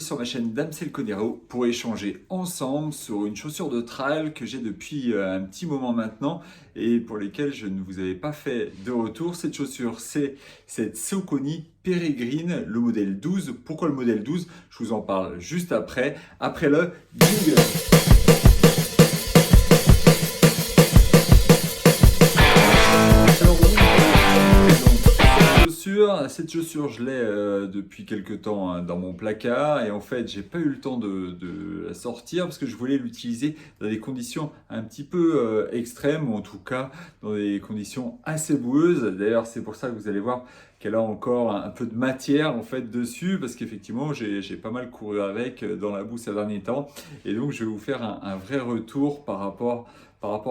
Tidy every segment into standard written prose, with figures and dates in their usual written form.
sur ma chaîne Damsel Conero pour échanger ensemble sur une chaussure de trail que j'ai depuis un petit moment maintenant et pour lesquelles je ne vous avais pas fait de retour. Cette chaussure, c'est cette Saucony Peregrine, le modèle 12. Pourquoi le modèle 12? Je vous en parle juste après le jingle. Cette chaussure, je l'ai depuis quelques temps dans mon placard et en fait, j'ai pas eu le temps de la sortir parce que je voulais l'utiliser dans des conditions un petit peu extrêmes ou en tout cas dans des conditions assez boueuses. D'ailleurs, c'est pour ça que vous allez voir qu'elle a encore un peu de matière en fait dessus parce qu'effectivement, j'ai pas mal couru avec dans la boue ces derniers temps et donc je vais vous faire un vrai retour par rapport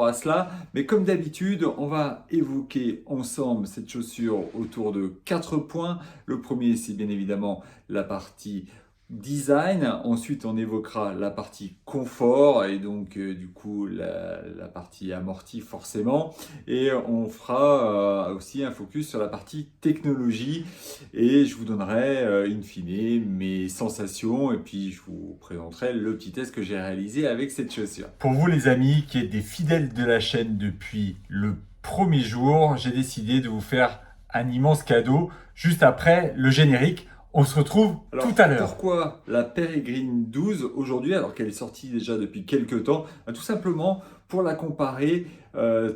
à cela. Mais comme d'habitude, on va évoquer ensemble cette chaussure autour de 4 points. Le premier, c'est bien évidemment la partie design. Ensuite, on évoquera la partie confort et donc du coup la partie amortie forcément. Et on fera aussi un focus sur la partie technologie et je vous donnerai in fine mes sensations et puis je vous présenterai le petit test que j'ai réalisé avec cette chaussure. Pour vous les amis qui êtes des fidèles de la chaîne depuis le premier jour, j'ai décidé de vous faire un immense cadeau juste après le générique. On se retrouve tout à l'heure. Pourquoi la Peregrine 12 aujourd'hui alors qu'elle est sortie déjà depuis quelques temps? Tout simplement pour la comparer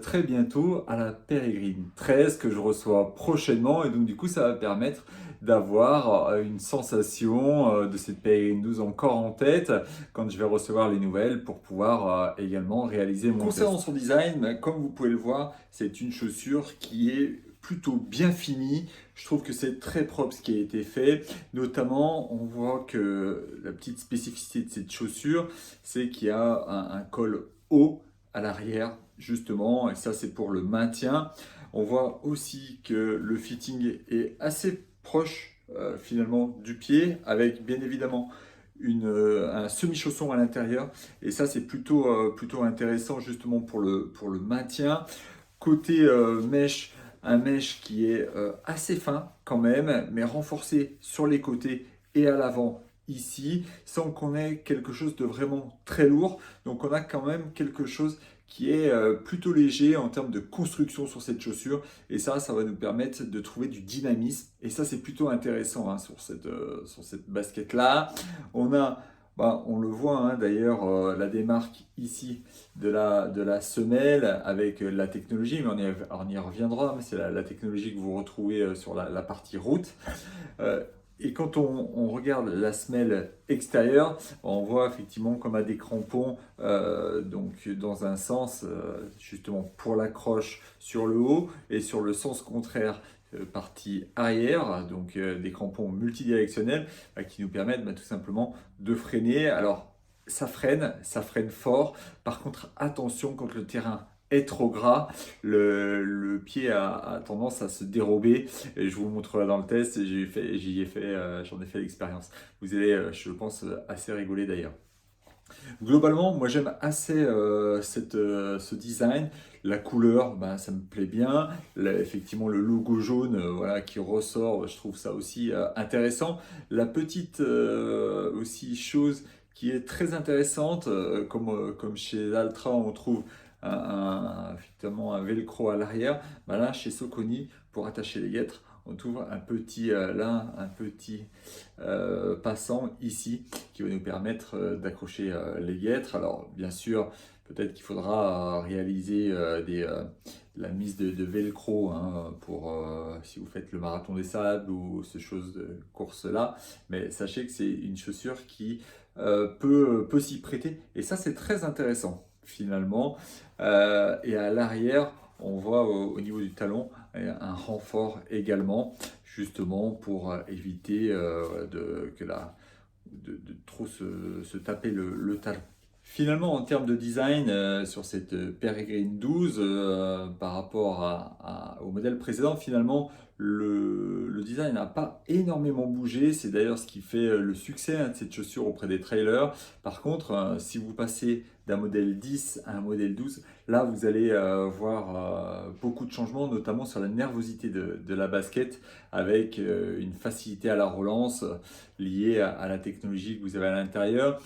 très bientôt à la Peregrine 13 que je reçois prochainement et donc du coup ça va permettre d'avoir une sensation de cette Peregrine 12 encore en tête quand je vais recevoir les nouvelles pour pouvoir également réaliser mon test. Concernant son design, comme vous pouvez le voir, c'est une chaussure qui est plutôt bien finie. Je trouve que c'est très propre ce qui a été fait. Notamment, on voit que la petite spécificité de cette chaussure, c'est qu'il y a un col haut à l'arrière, justement, et ça c'est pour le maintien. On voit aussi que le fitting est assez proche finalement du pied, avec bien évidemment un semi-chausson à l'intérieur. Et ça c'est plutôt intéressant justement pour le maintien. Côté mèche, un mèche qui est assez fin quand même, mais renforcé sur les côtés et à l'avant ici, sans qu'on ait quelque chose de vraiment très lourd. Donc on a quand même quelque chose qui est plutôt léger en termes de construction sur cette chaussure. Et ça va nous permettre de trouver du dynamisme. Et ça, c'est plutôt intéressant sur cette basket-là. On le voit d'ailleurs, la démarque ici de la semelle avec la technologie, mais on y reviendra, mais c'est la technologie que vous retrouvez sur la partie route. Et quand on regarde la semelle extérieure, on voit effectivement qu'on a des crampons donc dans un sens justement pour l'accroche sur le haut et sur le sens contraire partie arrière, donc des crampons multidirectionnels qui nous permettent tout simplement de freiner. Alors ça freine fort. Par contre, attention quand le terrain est trop gras, le pied a tendance à se dérober. Et je vous le montrerai dans le test. J'en ai fait l'expérience. Vous allez, je pense, assez rigoler d'ailleurs. Globalement, moi j'aime assez ce design. La couleur, ça me plaît bien. Effectivement, le logo jaune voilà, qui ressort, je trouve ça aussi intéressant. La petite aussi chose qui est très intéressante, comme chez Altra, on trouve effectivement un velcro à l'arrière. Là, chez Saucony, pour attacher les guêtres, on trouve un petit passant ici qui va nous permettre d'accrocher les guêtres. Alors bien sûr, peut-être qu'il faudra réaliser la mise de velcro pour si vous faites le marathon des sables ou ce chose de course là. Mais sachez que c'est une chaussure qui peut s'y prêter et ça c'est très intéressant finalement. Et à l'arrière, on voit au niveau du talon un renfort également, justement pour éviter de trop se taper le talon. Finalement, en termes de design, sur cette Peregrine 12, par rapport au modèle précédent, finalement, le design n'a pas énormément bougé, c'est d'ailleurs ce qui fait le succès de cette chaussure auprès des trailers. Par contre, si vous passez d'un modèle 10 à un modèle 12, là vous allez voir beaucoup de changements, notamment sur la nervosité de la basket, avec une facilité à la relance liée à la technologie que vous avez à l'intérieur.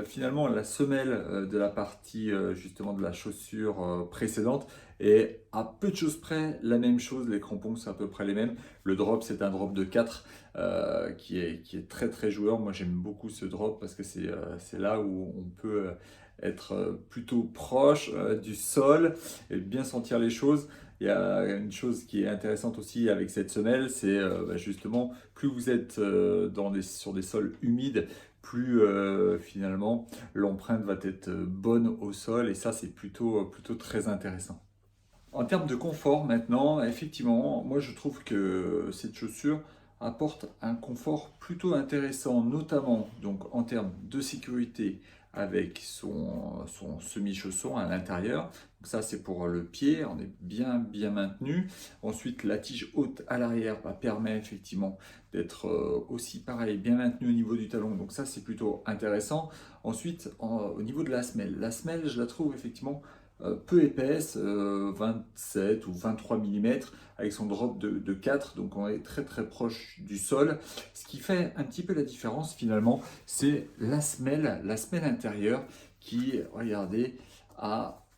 Finalement, la semelle de la partie justement de la chaussure précédente est à peu de choses près la même chose. Les crampons, c'est à peu près les mêmes. Le drop, c'est un drop de 4 qui est très très joueur. Moi, j'aime beaucoup ce drop parce que c'est là où on peut être plutôt proche du sol et bien sentir les choses. Il y a une chose qui est intéressante aussi avec cette semelle, c'est justement plus vous êtes sur des sols humides, plus finalement l'empreinte va être bonne au sol et ça c'est plutôt très intéressant. En termes de confort maintenant, effectivement, moi je trouve que cette chaussure apporte un confort plutôt intéressant, notamment donc en termes de sécurité avec son semi-chausson à l'intérieur. Donc ça c'est pour le pied, on est bien maintenu. Ensuite la tige haute à l'arrière permet effectivement d'être aussi pareil, bien maintenu au niveau du talon. Donc ça c'est plutôt intéressant. Ensuite au niveau de la semelle je la trouve effectivement peu épaisse, 27 ou 23 mm, avec son drop de 4, donc on est très très proche du sol. Ce qui fait un petit peu la différence finalement, c'est la semelle intérieure qui, regardez, a,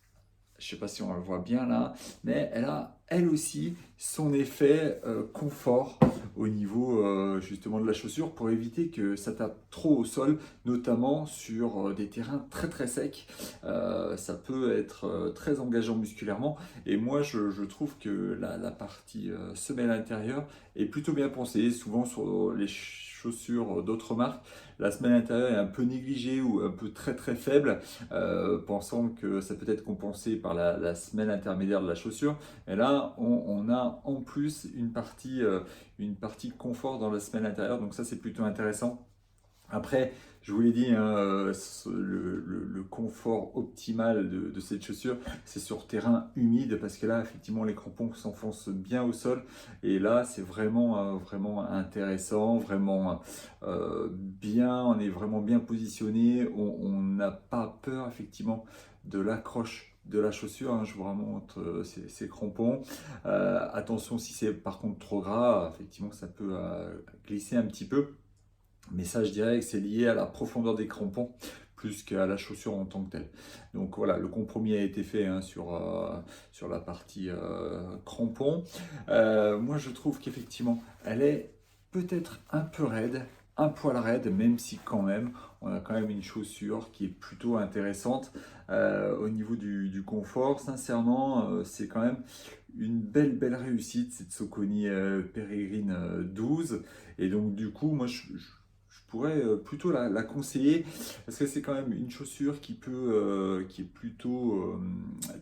je ne sais pas si on le voit bien là, mais elle a elle aussi son effet confort au niveau justement de la chaussure pour éviter que ça tape trop au sol, notamment sur des terrains très très secs. Ça peut être très engageant musculairement et moi je trouve que la partie semelle intérieure est plutôt bien pensée, souvent sur les chaussures d'autres marques. La semelle intérieure est un peu négligée ou un peu très très faible, pensant que ça peut être compensé par la semelle intermédiaire de la chaussure. Et là, on a en plus une partie confort dans la semelle intérieure, donc ça c'est plutôt intéressant. Après, je vous l'ai dit, hein, le confort optimal de cette chaussure, c'est sur terrain humide parce que là, effectivement, les crampons s'enfoncent bien au sol. Et là, c'est vraiment intéressant, vraiment bien, on est vraiment bien positionné. On n'a pas peur, effectivement, de l'accroche de la chaussure, hein. Je vous remontre ces crampons. Attention, si c'est par contre trop gras, effectivement, ça peut glisser un petit peu. Mais ça, je dirais que c'est lié à la profondeur des crampons plus qu'à la chaussure en tant que telle. Donc voilà, le compromis a été fait hein, sur la partie crampon. Moi, je trouve qu'effectivement, elle est peut-être un peu raide, un poil raide, même si quand même, on a quand même une chaussure qui est plutôt intéressante. Au niveau du confort, sincèrement, c'est quand même une belle réussite, cette Saucony Peregrine 12. Et donc du coup, moi, je pourrais plutôt la conseiller parce que c'est quand même une chaussure qui est plutôt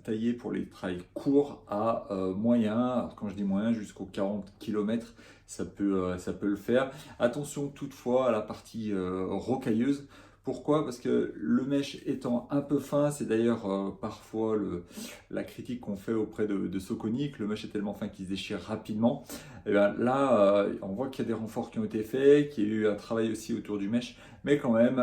taillée pour les trails courts à moyen. Alors, quand je dis moyen, jusqu'aux 40 km, ça peut le faire. Attention toutefois à la partie rocailleuse. Pourquoi? Parce que le mesh étant un peu fin, c'est d'ailleurs parfois la critique qu'on fait auprès de Saucony, que le mesh est tellement fin qu'il se déchire rapidement. Et bien là, on voit qu'il y a des renforts qui ont été faits, qu'il y a eu un travail aussi autour du mesh, mais quand même,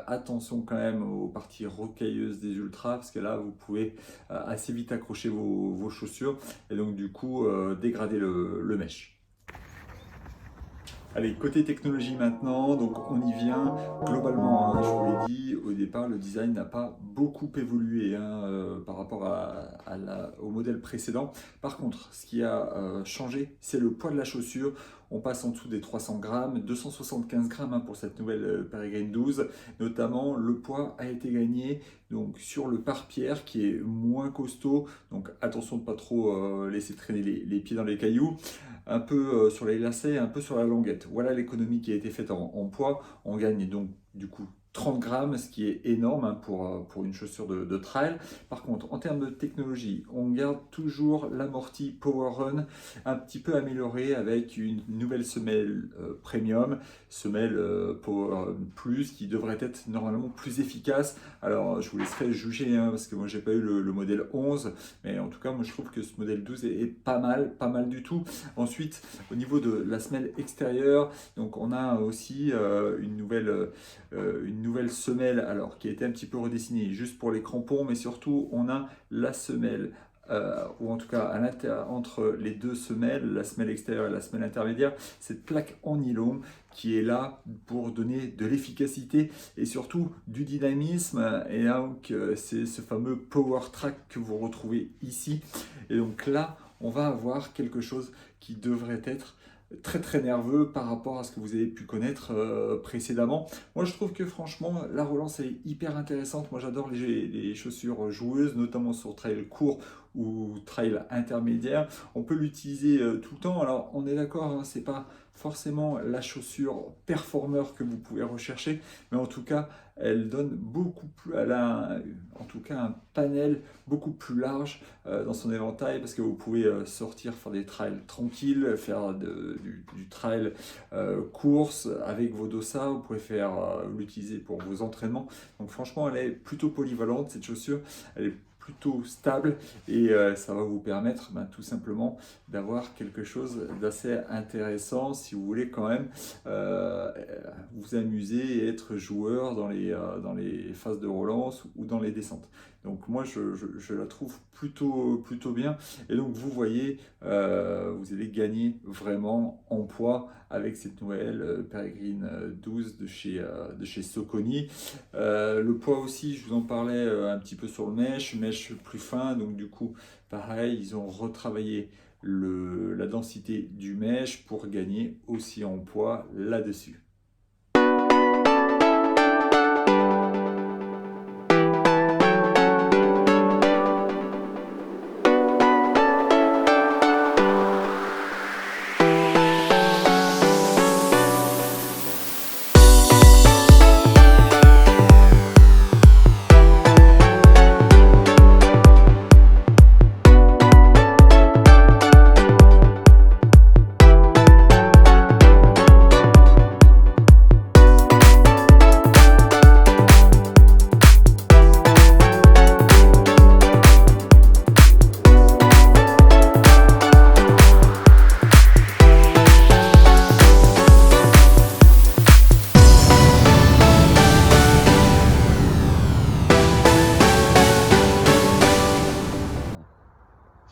attention quand même aux parties rocailleuses des ultras, parce que là, vous pouvez assez vite accrocher vos chaussures et donc du coup dégrader le mesh. Allez, côté technologie maintenant, donc on y vient. Globalement, hein, je vous l'ai dit, au départ, le design n'a pas beaucoup évolué hein, par rapport au modèle précédent. Par contre, ce qui a changé, c'est le poids de la chaussure. On passe en dessous des 300 grammes, 275 grammes hein, pour cette nouvelle Peregrine 12. Notamment, le poids a été gagné donc, sur le pare-pierre qui est moins costaud. Donc attention de ne pas trop laisser traîner les pieds dans les cailloux. Un peu sur les lacets, un peu sur la languette. Voilà l'économie qui a été faite en poids. On gagne donc du coup 30 grammes, ce qui est énorme hein, pour une chaussure de trail. Par contre, en termes de technologie, on garde toujours l'amorti Power Run un petit peu amélioré avec une nouvelle semelle premium, semelle Power Run Plus, qui devrait être normalement plus efficace. Alors, je vous laisserai juger, hein, parce que moi, j'ai pas eu le modèle 11, mais en tout cas, moi, je trouve que ce modèle 12 est pas mal du tout. Ensuite, au niveau de la semelle extérieure, donc on a aussi une nouvelle semelle alors qui a été un petit peu redessinée juste pour les crampons, mais surtout on a la semelle ou en tout cas entre les deux semelles, la semelle extérieure et la semelle intermédiaire, cette plaque en nylon qui est là pour donner de l'efficacité et surtout du dynamisme. Et donc c'est ce fameux Power Track que vous retrouvez ici. Et donc là, on va avoir quelque chose qui devrait être très nerveux par rapport à ce que vous avez pu connaître précédemment. Moi je trouve que franchement la relance est hyper intéressante. Moi j'adore les chaussures joueuses, notamment sur trail court ou trail intermédiaire. On peut l'utiliser tout le temps. Alors on est d'accord, hein, c'est pas forcément la chaussure performeur que vous pouvez rechercher, mais en tout cas elle donne beaucoup plus, elle a en tout cas un panel beaucoup plus large dans son éventail, parce que vous pouvez sortir, faire des trails tranquilles, faire du trail course avec vos dossards, vous pouvez l'utiliser pour vos entraînements. Donc franchement elle est plutôt polyvalente cette chaussure, elle est plutôt stable et ça va vous permettre tout simplement d'avoir quelque chose d'assez intéressant si vous voulez quand même vous amuser et être joueur dans les phases de relance ou dans les descentes. Donc moi je la trouve plutôt bien, et donc vous voyez vous allez gagner vraiment en poids avec cette nouvelle Peregrine 12 de chez Saucony. Le poids aussi, je vous en parlais un petit peu sur le mesh plus fin, donc du coup pareil, ils ont retravaillé la densité du mesh pour gagner aussi en poids là-dessus.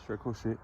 Je suis accroché.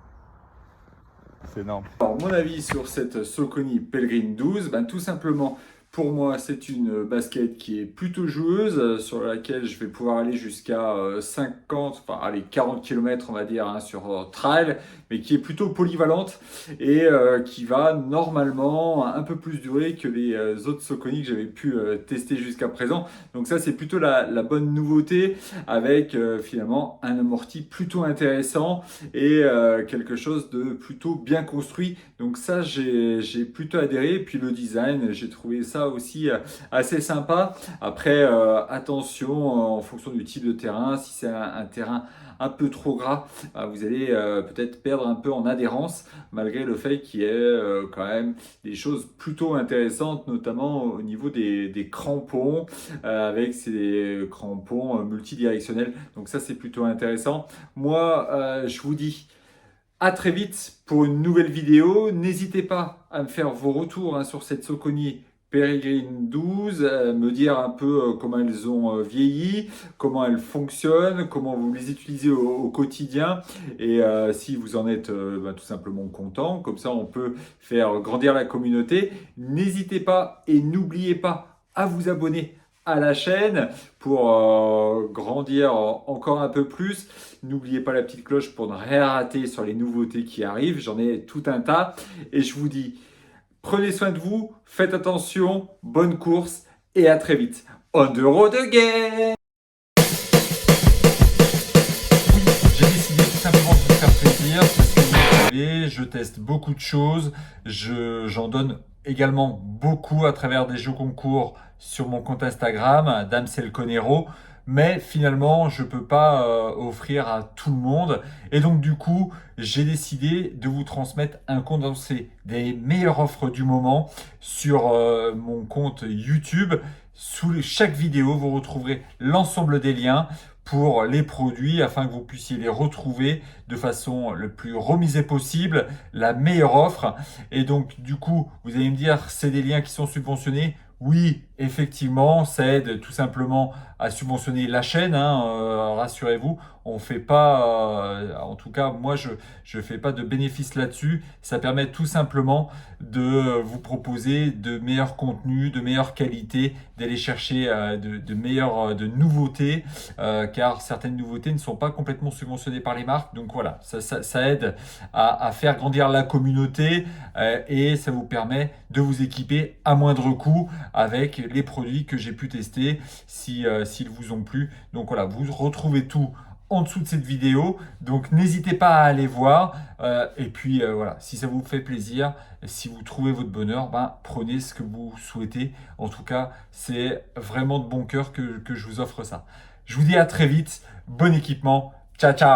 C'est énorme. Alors, mon avis sur cette Saucony Peregrine 12, tout simplement, pour moi, c'est une basket qui est plutôt joueuse, sur laquelle je vais pouvoir aller jusqu'à 50, enfin allez, 40 km on va dire hein, sur trail, mais qui est plutôt polyvalente et qui va normalement un peu plus durer que les autres Saucony que j'avais pu tester jusqu'à présent. Donc ça c'est plutôt la bonne nouveauté, avec finalement un amorti plutôt intéressant et quelque chose de plutôt bien construit. Donc ça j'ai plutôt adhéré, et puis le design, j'ai trouvé ça aussi assez sympa. Après attention en fonction du type de terrain, si c'est un terrain un peu trop gras, vous allez peut-être perdre un peu en adhérence, malgré le fait qu'il y ait quand même des choses plutôt intéressantes, notamment au niveau des crampons, avec ces crampons multidirectionnels. Donc ça c'est plutôt intéressant. Moi je vous dis à très vite pour une nouvelle vidéo. N'hésitez pas à me faire vos retours hein, sur cette Saucony Peregrine 12, me dire un peu comment elles ont vieilli, comment elles fonctionnent, comment vous les utilisez au quotidien, et si vous en êtes tout simplement content. Comme ça on peut faire grandir la communauté. N'hésitez pas et n'oubliez pas à vous abonner à la chaîne pour grandir encore un peu plus. N'oubliez pas la petite cloche pour ne rien rater sur les nouveautés qui arrivent. J'en ai tout un tas et je vous dis, prenez soin de vous, faites attention, bonne course et à très vite. On the road again! J'ai décidé tout simplement de vous faire plaisir parce que vous savez, je teste beaucoup de choses, j'en donne également beaucoup à travers des jeux concours sur mon compte Instagram, Damsel Conero, mais finalement, je ne peux pas offrir à tout le monde. Et donc, du coup, j'ai décidé de vous transmettre un condensé des meilleures offres du moment sur mon compte YouTube. Sous chaque vidéo, vous retrouverez l'ensemble des liens pour les produits afin que vous puissiez les retrouver de façon le plus remisée possible, la meilleure offre. Et donc, du coup, vous allez me dire, c'est des liens qui sont subventionnés. Oui, effectivement, ça aide tout simplement à subventionner la chaîne, hein, rassurez-vous. On fait pas, en tout cas, moi, je fais pas de bénéfice là-dessus. Ça permet tout simplement de vous proposer de meilleurs contenus, de meilleure qualité, d'aller chercher de meilleures de nouveautés, car certaines nouveautés ne sont pas complètement subventionnées par les marques. Donc voilà, ça aide à faire grandir la communauté et ça vous permet de vous équiper à moindre coût avec les produits que j'ai pu tester s'ils vous ont plu. Donc voilà, vous retrouvez tout en dessous de cette vidéo. Donc n'hésitez pas à aller voir. Et puis voilà, si ça vous fait plaisir, si vous trouvez votre bonheur, ben, prenez ce que vous souhaitez. En tout cas, c'est vraiment de bon cœur que je vous offre ça. Je vous dis à très vite. Bon équipement. Ciao, ciao.